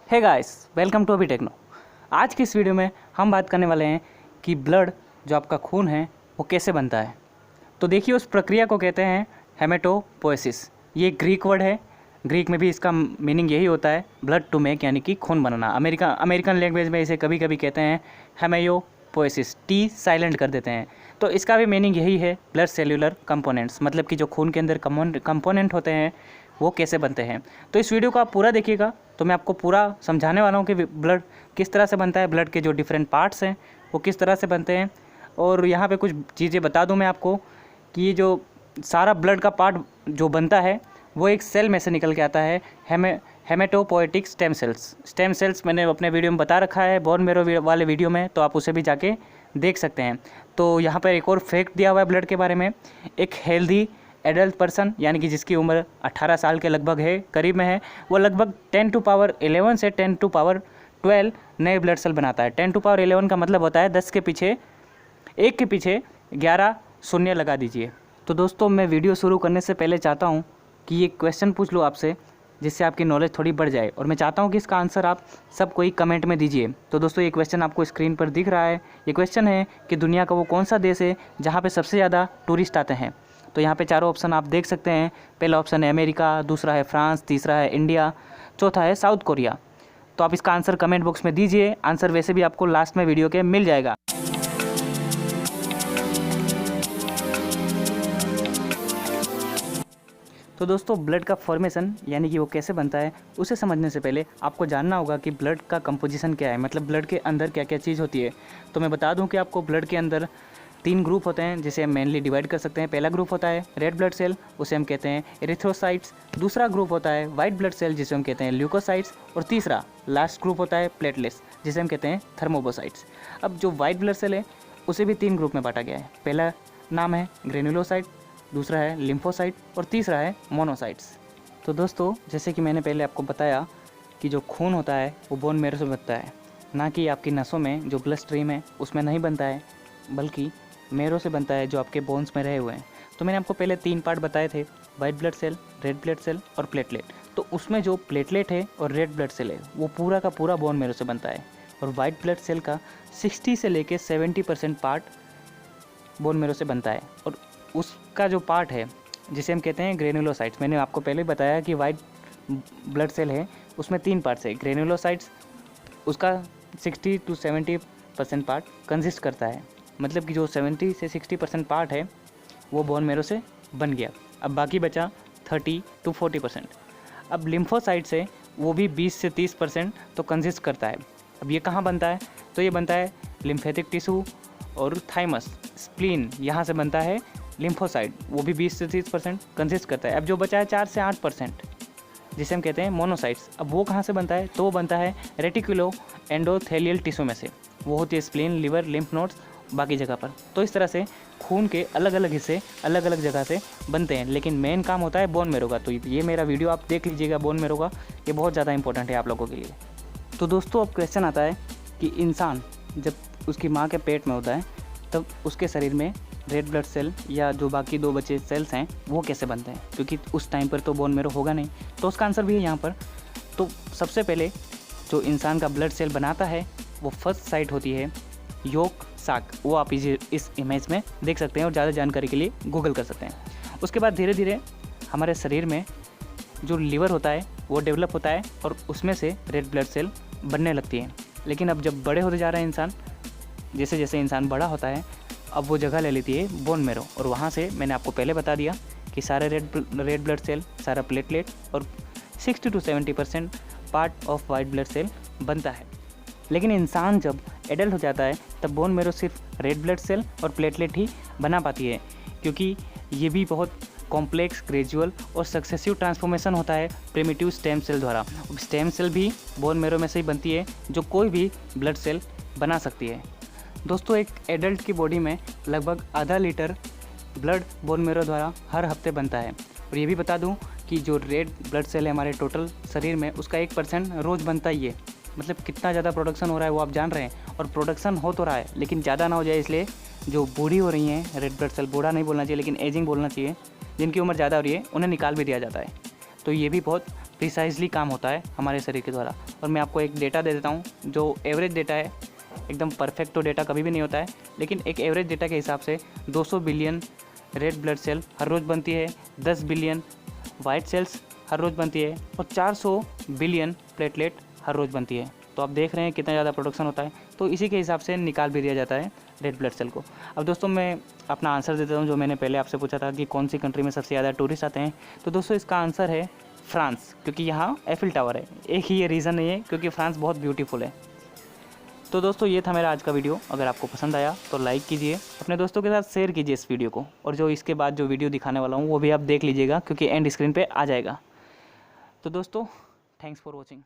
Hey guys, welcome to अभी techno. आज की इस वीडियो में हम बात करने वाले हैं कि ब्लड जो आपका खून है वो कैसे बनता है। तो देखिए, उस प्रक्रिया को कहते हैं हेमेटोपोएसिस। ये ग्रीक वर्ड है। ग्रीक में भी इसका मीनिंग यही होता है ब्लड टू मेक, यानी कि खून बनाना। अमेरिकन लैंग्वेज में इसे कभी कभी कहते हैं हेमेयोपोएसिस, टी साइलेंट कर देते हैं। तो इसका भी मीनिंग यही है, ब्लड सेल्यूलर कंपोनेंट्स, मतलब कि जो खून के अंदर कंपोनेंट होते हैं वो कैसे बनते हैं। तो इस वीडियो को आप पूरा देखिएगा, तो मैं आपको पूरा समझाने वाला हूँ कि ब्लड किस तरह से बनता है, ब्लड के जो डिफरेंट पार्ट्स हैं वो किस तरह से बनते हैं। और यहाँ पे कुछ चीज़ें बता दूँ मैं आपको कि ये जो सारा ब्लड का पार्ट जो बनता है वो एक सेल में से निकल के आता है, हेमेटोपोएटिक स्टेम सेल्स मैंने अपने वीडियो में बता रखा है, बोन मेरो वाले वीडियो में, तो आप उसे भी जाके देख सकते हैं। तो यहाँ पर एक और फैक्ट दिया हुआ है ब्लड के बारे में। एक हेल्दी एडल्ट पर्सन, यानी कि जिसकी उम्र 18 साल के लगभग है, करीब में है, वो लगभग 10 टू पावर 11 से 10 टू पावर 12 नए ब्लड सेल बनाता है। 10 टू पावर 11 का मतलब होता है 10 के पीछे 1 के पीछे 11 शून्य लगा दीजिए। तो दोस्तों, मैं वीडियो शुरू करने से पहले चाहता हूँ कि ये क्वेश्चन पूछ लूँ आपसे, जिससे आपकी नॉलेज थोड़ी बढ़ जाए, और मैं चाहता हूँ कि इसका आंसर आप सब कोई कमेंट में दीजिए। तो दोस्तों, ये क्वेश्चन आपको स्क्रीन पर दिख रहा है। ये क्वेश्चन है कि दुनिया का वो कौन सा देश है जहाँ पे सबसे ज़्यादा टूरिस्ट आते हैं। तो यहाँ पे चारों ऑप्शन आप देख सकते हैं। पहला ऑप्शन है अमेरिका, दूसरा है फ्रांस, तीसरा है इंडिया, चौथा है साउथ कोरिया। तो आप इसका आंसर कमेंट बॉक्स में दीजिए। आंसर वैसे भी आपको लास्ट में वीडियो के मिल जाएगा। तो दोस्तों, ब्लड का फॉर्मेशन यानी कि वो कैसे बनता है, उसे समझने से पहले आपको जानना होगा कि ब्लड का कंपोजिशन क्या है, मतलब ब्लड के अंदर क्या क्या चीज़ होती है। तो मैं बता दूं कि आपको ब्लड के अंदर 3 ग्रुप होते हैं, जिसे हम मेनली डिवाइड कर सकते हैं। पहला ग्रुप होता है रेड ब्लड सेल, उसे हम कहते हैं एरिथ्रोसाइट्स। दूसरा ग्रुप होता है वाइट ब्लड सेल, जिसे हम कहते हैं ल्यूकोसाइट्स। और तीसरा लास्ट ग्रुप होता है प्लेटलेट्स, जिसे हम कहते हैं थर्मोबोसाइट्स। अब जो वाइट ब्लड सेल है उसे भी 3 ग्रुप में बांटा गया है। पहला नाम है ग्रेनुलोसाइट, दूसरा है लिम्फोसाइट और तीसरा है मोनोसाइट्स। तो दोस्तों, जैसे कि मैंने पहले आपको बताया कि जो खून होता है वो बोन मैरो से बनता है, ना कि आपकी नसों में जो ब्लड स्ट्रीम है उसमें नहीं बनता है, बल्कि मैरो से बनता है, जो आपके बोन्स में रहे हुए हैं। तो मैंने आपको पहले 3 पार्ट बताए थे, white blood cell, red blood cell और प्लेटलेट। तो उसमें जो प्लेटलेट है और रेड ब्लड सेल है वो पूरा का पूरा बोन मैरो से बनता है, और वाइट ब्लड सेल का 60 से लेके 70% पार्ट बोन मैरो से बनता है। और उसका जो पार्ट है जिसे हम कहते हैं ग्रेनुलोसाइट्स, मैंने आपको पहले बताया कि वाइट ब्लड सेल है उसमें 3 पार्ट्स है। ग्रेनुलोसाइट्स उसका 60 टू 70% पार्ट कंसिस्ट करता है, मतलब कि जो 70 से 60% पार्ट है वो बोन मैरो से बन गया। अब बाकी बचा 30 टू 40%। अब लिम्फोसाइट्स है वो भी 20 से 30% तो कंसिस्ट करता है। अब ये कहाँ बनता है? तो ये बनता है लिम्फेटिक टिश्यू और थाइमस, स्प्लीन, यहाँ से बनता है लिम्फोसाइट, वो भी 20 से 30% कंसिस्ट करता है। अब जो बचा है 4 से 8%, जिसे हम कहते हैं मोनोसाइट्स, अब वो कहाँ से बनता है? तो वो बनता है रेटिकुलो एंडोथेलियल टिश्यू में से। वो होती है स्प्लीन, लिवर, लिम्फ नोड्स, बाकी जगह पर। तो इस तरह से खून के अलग अलग हिस्से अलग अलग जगह से बनते हैं, लेकिन मेन काम होता है बोन मैरो का। तो ये मेरा वीडियो आप देख लीजिएगा बोन मैरो का, ये बहुत ज़्यादा इंपॉर्टेंट है आप लोगों के लिए। तो दोस्तों, अब क्वेश्चन आता है कि इंसान जब उसकी माँ के पेट में होता है तब उसके शरीर में रेड ब्लड सेल या जो बाकी 2 बचे सेल्स हैं वो कैसे बनते हैं, क्योंकि उस टाइम पर तो बोन मैरो होगा नहीं। तो उसका आंसर भी है यहाँ पर। तो सबसे पहले जो इंसान का ब्लड सेल बनाता है वो फर्स्ट साइट होती है योक साक, वो आप इस इमेज में देख सकते हैं, और ज़्यादा जानकारी के लिए गूगल कर सकते हैं। उसके बाद धीरे धीरे हमारे शरीर में जो लिवर होता है वो डेवलप होता है और उसमें से रेड ब्लड सेल बनने लगती है। लेकिन अब जब बड़े होते जा रहे हैं इंसान, जैसे जैसे इंसान बड़ा होता है, अब वो जगह ले लेती है बोन मैरो, और वहाँ से मैंने आपको पहले बता दिया कि सारे रेड ब्लड सेल, सारा प्लेटलेट और 60 to 70% part of white blood cell बनता है। लेकिन इंसान जब एडल्ट हो जाता है तब बोन मैरो सिर्फ रेड ब्लड सेल और प्लेटलेट ही बना पाती है, क्योंकि ये भी बहुत कॉम्प्लेक्स, ग्रेजुअल और सक्सेसिव ट्रांसफॉर्मेशन होता है प्रिमिटिव स्टेम सेल द्वारा। स्टेम सेल भी बोन मैरो में से ही बनती है, जो कोई भी ब्लड सेल बना सकती है। दोस्तों, एक एडल्ट की बॉडी में लगभग आधा लीटर ब्लड बोन मैरो द्वारा हर हफ्ते बनता है। और ये भी बता दूं कि जो रेड ब्लड सेल है हमारे टोटल शरीर में, उसका 1% रोज़ बनता ही है। मतलब कितना ज़्यादा प्रोडक्शन हो रहा है वो आप जान रहे हैं। और प्रोडक्शन हो तो रहा है, लेकिन ज़्यादा ना हो जाए, इसलिए जो बूढ़ी हो रही हैं रेड ब्लड सेल, बूढ़ा नहीं बोलना चाहिए लेकिन एजिंग बोलना चाहिए, जिनकी उम्र ज़्यादा हो रही है उन्हें निकाल भी दिया जाता है। तो ये भी बहुत प्रिसाइजली काम होता है हमारे शरीर के द्वारा। और मैं आपको एक डेटा दे देता हूँ जो एवरेज डेटा है, एकदम परफेक्ट तो डेटा कभी भी नहीं होता है, लेकिन एक एवरेज डेटा के हिसाब से 200 बिलियन रेड ब्लड सेल हर रोज़ बनती है, 10 बिलियन वाइट सेल्स हर रोज़ बनती है और 400 बिलियन प्लेटलेट हर रोज़ बनती है। तो आप देख रहे हैं कितना ज़्यादा प्रोडक्शन होता है। तो इसी के हिसाब से निकाल भी दिया जाता है रेड ब्लड सेल को। अब दोस्तों मैं अपना आंसर देता हूँ, जो मैंने पहले आपसे पूछा था कि कौन सी कंट्री में सबसे ज़्यादा टूरिस्ट आते हैं। तो दोस्तों इसका आंसर है फ्रांस, क्योंकि यहाँ एफिल टावर है। एक ही ये रीज़न नहीं है, क्योंकि फ्रांस बहुत ब्यूटीफुल है। तो दोस्तों ये था मेरा आज का वीडियो। अगर आपको पसंद आया तो लाइक कीजिए, अपने दोस्तों के साथ शेयर कीजिए इस वीडियो को, और जो इसके बाद जो वीडियो दिखाने वाला हूँ वो भी आप देख लीजिएगा, क्योंकि एंड स्क्रीन पे आ जाएगा। तो दोस्तों थैंक्स फॉर वॉचिंग।